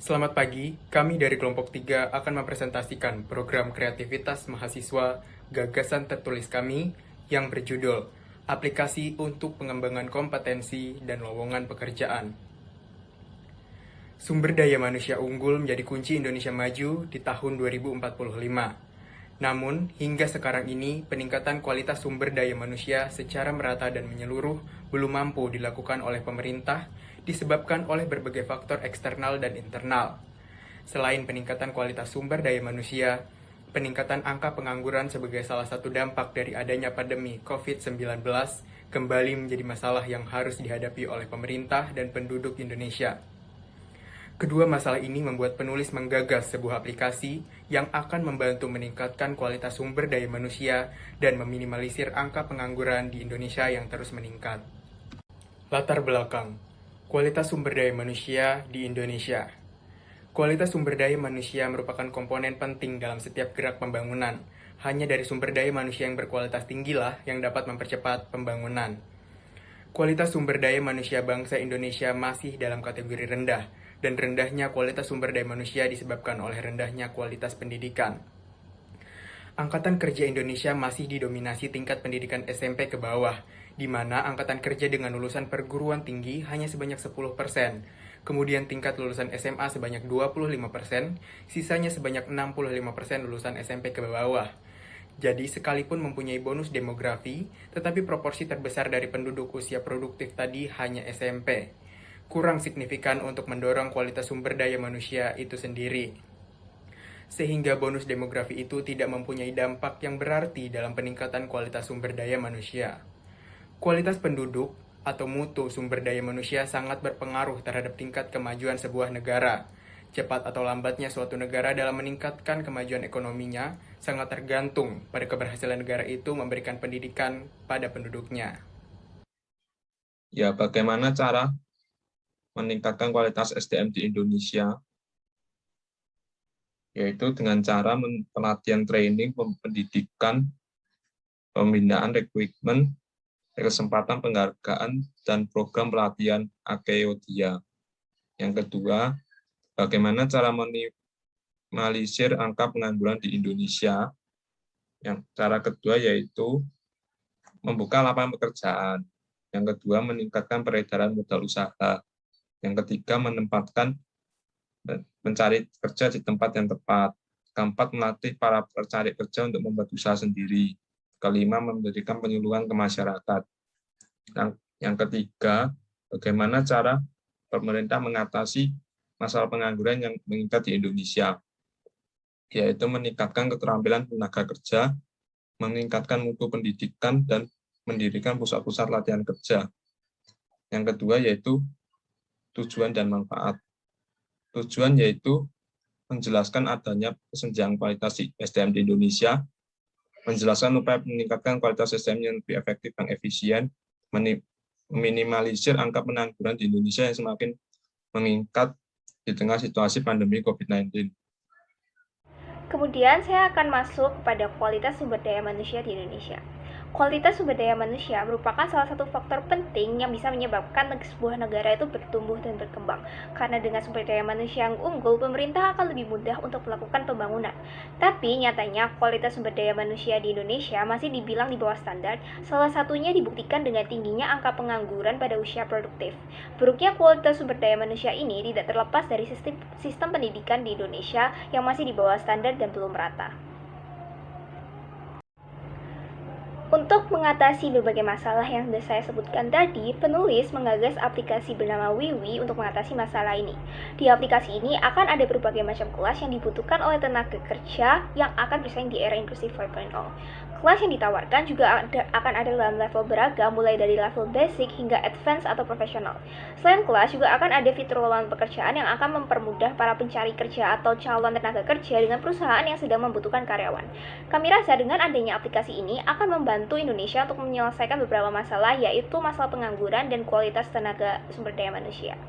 Selamat pagi, kami dari kelompok 3 akan mempresentasikan program kreativitas mahasiswa gagasan tertulis kami yang berjudul Aplikasi untuk Pengembangan Kompetensi dan Lowongan Pekerjaan. Sumber daya manusia unggul menjadi kunci Indonesia maju di tahun 2045. Namun, hingga sekarang ini, peningkatan kualitas sumber daya manusia secara merata dan menyeluruh belum mampu dilakukan oleh pemerintah disebabkan oleh berbagai faktor eksternal dan internal. Selain peningkatan kualitas sumber daya manusia, peningkatan angka pengangguran sebagai salah satu dampak dari adanya pandemi COVID-19 kembali menjadi masalah yang harus dihadapi oleh pemerintah dan penduduk Indonesia. Kedua masalah ini membuat penulis menggagas sebuah aplikasi yang akan membantu meningkatkan kualitas sumber daya manusia dan meminimalisir angka pengangguran di Indonesia yang terus meningkat. Latar belakang: kualitas sumber daya manusia di Indonesia. Kualitas sumber daya manusia merupakan komponen penting dalam setiap gerak pembangunan. Hanya dari sumber daya manusia yang berkualitas tinggilah yang dapat mempercepat pembangunan. Kualitas sumber daya manusia bangsa Indonesia masih dalam kategori rendah, dan rendahnya kualitas sumber daya manusia disebabkan oleh rendahnya kualitas pendidikan. Angkatan kerja Indonesia masih didominasi tingkat pendidikan SMP ke bawah, di mana angkatan kerja dengan lulusan perguruan tinggi hanya sebanyak 10%, kemudian tingkat lulusan SMA sebanyak 25%, sisanya sebanyak 65% lulusan SMP ke bawah. Jadi, sekalipun mempunyai bonus demografi, tetapi proporsi terbesar dari penduduk usia produktif tadi hanya SMP. Kurang signifikan untuk mendorong kualitas sumber daya manusia itu sendiri. Sehingga bonus demografi itu tidak mempunyai dampak yang berarti dalam peningkatan kualitas sumber daya manusia. Kualitas penduduk atau mutu sumber daya manusia sangat berpengaruh terhadap tingkat kemajuan sebuah negara. Cepat atau lambatnya suatu negara dalam meningkatkan kemajuan ekonominya sangat tergantung pada keberhasilan negara itu memberikan pendidikan pada penduduknya. Ya, bagaimana cara meningkatkan kualitas SDM di Indonesia? Yaitu dengan cara pelatihan training, pendidikan, pembinaan, rekrutmen, kesempatan penghargaan, dan program pelatihan AKEODIA. Yang kedua, bagaimana cara minimalisir angka pengangguran di Indonesia? Yang cara kedua yaitu membuka lapangan pekerjaan. Yang kedua, meningkatkan peredaran modal usaha. Yang ketiga, mencari kerja di tempat yang tepat. Keempat, melatih para pencari kerja untuk membuat usaha sendiri. Kelima, memberikan penyuluhan ke masyarakat. Yang ketiga, bagaimana cara pemerintah mengatasi masalah pengangguran yang meningkat di Indonesia, yaitu meningkatkan keterampilan tenaga kerja, meningkatkan mutu pendidikan, dan mendirikan pusat-pusat latihan kerja. Yang kedua yaitu tujuan dan manfaat. Tujuan yaitu menjelaskan adanya kesenjangan kualitas SDM di Indonesia, menjelaskan upaya meningkatkan kualitas SDM yang lebih efektif dan efisien, meminimalisir angka pengangguran di Indonesia yang semakin meningkat di tengah situasi pandemi COVID-19. Kemudian saya akan masuk pada kualitas sumber daya manusia di Indonesia. Kualitas sumber daya manusia merupakan salah satu faktor penting yang bisa menyebabkan sebuah negara itu bertumbuh dan berkembang. Karena dengan sumber daya manusia yang unggul, pemerintah akan lebih mudah untuk melakukan pembangunan. Tapi nyatanya kualitas sumber daya manusia di Indonesia masih dibilang di bawah standar, salah satunya dibuktikan dengan tingginya angka pengangguran pada usia produktif. Buruknya kualitas sumber daya manusia ini tidak terlepas dari sistem pendidikan di Indonesia yang masih di bawah standar dan belum merata. Untuk mengatasi berbagai masalah yang sudah saya sebutkan tadi, penulis menggagas aplikasi bernama Wiwi untuk mengatasi masalah ini. Di aplikasi ini akan ada berbagai macam kelas yang dibutuhkan oleh tenaga kerja yang akan bersaing di era industri 4.0. Kelas yang ditawarkan juga akan ada dalam level beragam, mulai dari level basic hingga advance atau profesional. Selain kelas, juga akan ada fitur lowongan pekerjaan yang akan mempermudah para pencari kerja atau calon tenaga kerja dengan perusahaan yang sedang membutuhkan karyawan. Kami rasa dengan adanya aplikasi ini akan membantu Indonesia untuk menyelesaikan beberapa masalah, yaitu masalah pengangguran dan kualitas tenaga sumber daya manusia.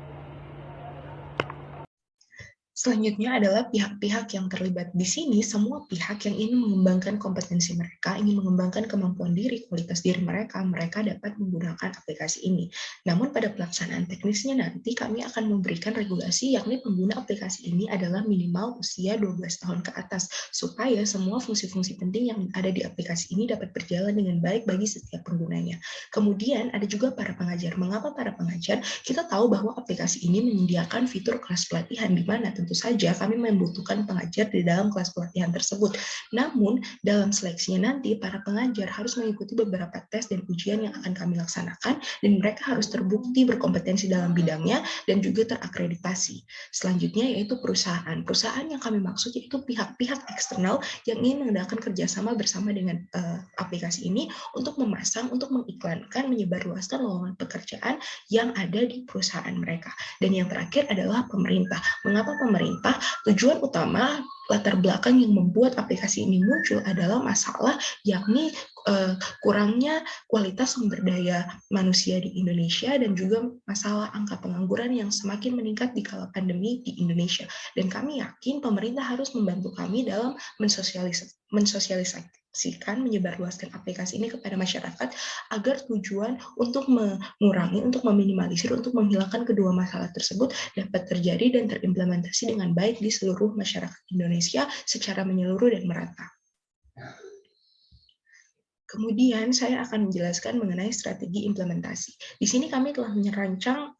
Selanjutnya adalah pihak-pihak yang terlibat di sini, semua pihak yang ingin mengembangkan kompetensi mereka, ingin mengembangkan kemampuan diri, kualitas diri mereka, mereka dapat menggunakan aplikasi ini. Namun pada pelaksanaan teknisnya nanti kami akan memberikan regulasi, yakni pengguna aplikasi ini adalah minimal usia 12 tahun ke atas, supaya semua fungsi-fungsi penting yang ada di aplikasi ini dapat berjalan dengan baik bagi setiap penggunanya. Kemudian ada juga para pengajar. Mengapa para pengajar? Kita tahu bahwa aplikasi ini menyediakan fitur kelas pelatihan, di mana tentu saja kami membutuhkan pengajar di dalam kelas pelatihan tersebut. Namun, dalam seleksinya nanti, para pengajar harus mengikuti beberapa tes dan ujian yang akan kami laksanakan, dan mereka harus terbukti berkompetensi dalam bidangnya dan juga terakreditasi. Selanjutnya yaitu perusahaan. Perusahaan yang kami maksud yaitu pihak-pihak eksternal yang ingin mengadakan kerjasama bersama dengan aplikasi ini untuk memasang, untuk mengiklankan, menyebarluaskan lowongan pekerjaan yang ada di perusahaan mereka. Dan yang terakhir adalah pemerintah. Mengapa pemerintah? Tujuan utama latar belakang yang membuat aplikasi ini muncul adalah masalah, yakni kurangnya kualitas sumber daya manusia di Indonesia dan juga masalah angka pengangguran yang semakin meningkat di kala pandemi di Indonesia. Dan kami yakin pemerintah harus membantu kami dalam mensosialisasikan, menyebarluaskan aplikasi ini kepada masyarakat agar tujuan untuk mengurangi, untuk meminimalisir, untuk menghilangkan kedua masalah tersebut dapat terjadi dan terimplementasi dengan baik di seluruh masyarakat Indonesia secara menyeluruh dan merata. Kemudian saya akan menjelaskan mengenai strategi implementasi. Di sini kami telah merancang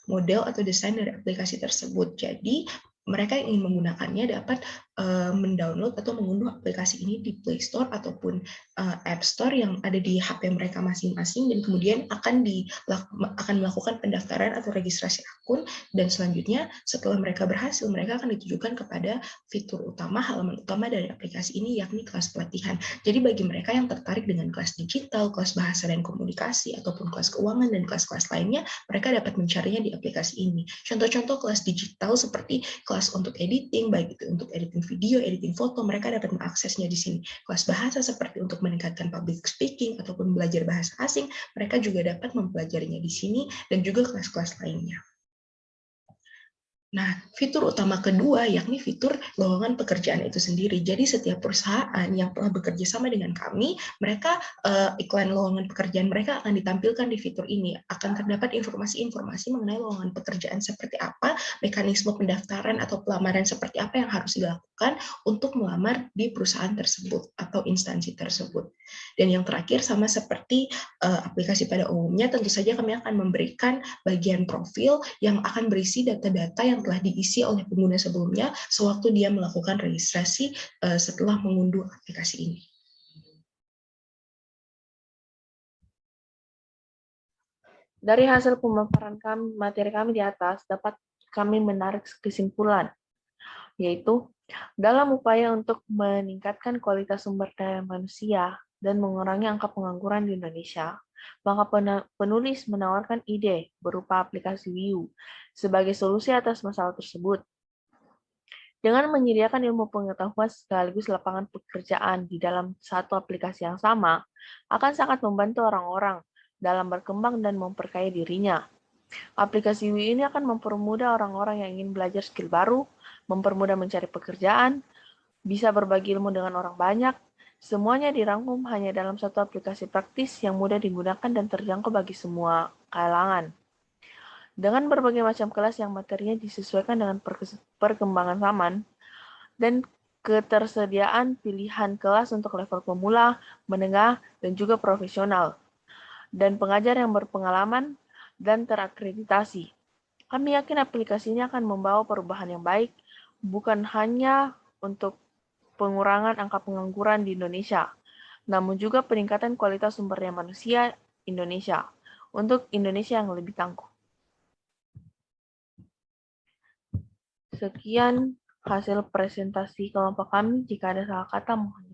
model atau desain dari aplikasi tersebut. Jadi mereka yang ingin menggunakannya dapat mendownload atau mengunduh aplikasi ini di Play Store ataupun App Store yang ada di HP mereka masing-masing, dan kemudian akan melakukan pendaftaran atau registrasi akun, dan selanjutnya setelah mereka berhasil, mereka akan ditujukan kepada fitur utama, halaman utama dari aplikasi ini, yakni kelas pelatihan. Jadi bagi mereka yang tertarik dengan kelas digital, kelas bahasa dan komunikasi, ataupun kelas keuangan dan kelas-kelas lainnya, mereka dapat mencarinya di aplikasi ini. Contoh-contoh kelas digital seperti kelas untuk editing, baik itu untuk editing video, editing foto, mereka dapat mengaksesnya di sini. Kelas bahasa seperti untuk meningkatkan public speaking ataupun belajar bahasa asing, mereka juga dapat mempelajarinya di sini, dan juga kelas-kelas lainnya. Nah, fitur utama kedua yakni fitur lowongan pekerjaan itu sendiri. Jadi setiap perusahaan yang telah bekerja sama dengan kami, mereka iklan lowongan pekerjaan mereka akan ditampilkan di fitur ini. Akan terdapat informasi-informasi mengenai lowongan pekerjaan seperti apa, mekanisme pendaftaran atau pelamaran seperti apa yang harus dilakukan untuk melamar di perusahaan tersebut atau instansi tersebut. Dan yang terakhir, sama seperti aplikasi pada umumnya, tentu saja kami akan memberikan bagian profil yang akan berisi data-data yang telah diisi oleh pengguna sebelumnya sewaktu dia melakukan registrasi setelah mengunduh aplikasi ini. Dari hasil pemaparan materi kami di atas, dapat kami menarik kesimpulan, yaitu dalam upaya untuk meningkatkan kualitas sumber daya manusia dan mengurangi angka pengangguran di Indonesia, maka penulis menawarkan ide berupa aplikasi WIU sebagai solusi atas masalah tersebut. Dengan menyediakan ilmu pengetahuan sekaligus lapangan pekerjaan di dalam satu aplikasi yang sama, akan sangat membantu orang-orang dalam berkembang dan memperkaya dirinya. Aplikasi WIU ini akan mempermudah orang-orang yang ingin belajar skill baru, mempermudah mencari pekerjaan, bisa berbagi ilmu dengan orang banyak. Semuanya dirangkum hanya dalam satu aplikasi praktis yang mudah digunakan dan terjangkau bagi semua kalangan. Dengan berbagai macam kelas yang materinya disesuaikan dengan perkembangan zaman dan ketersediaan pilihan kelas untuk level pemula, menengah, dan juga profesional, dan pengajar yang berpengalaman dan terakreditasi. Kami yakin aplikasi ini akan membawa perubahan yang baik, bukan hanya untuk pengurangan angka pengangguran di Indonesia, namun juga peningkatan kualitas sumber daya manusia Indonesia untuk Indonesia yang lebih tangguh. Sekian hasil presentasi kelompok kami. Jika ada salah kata, mohon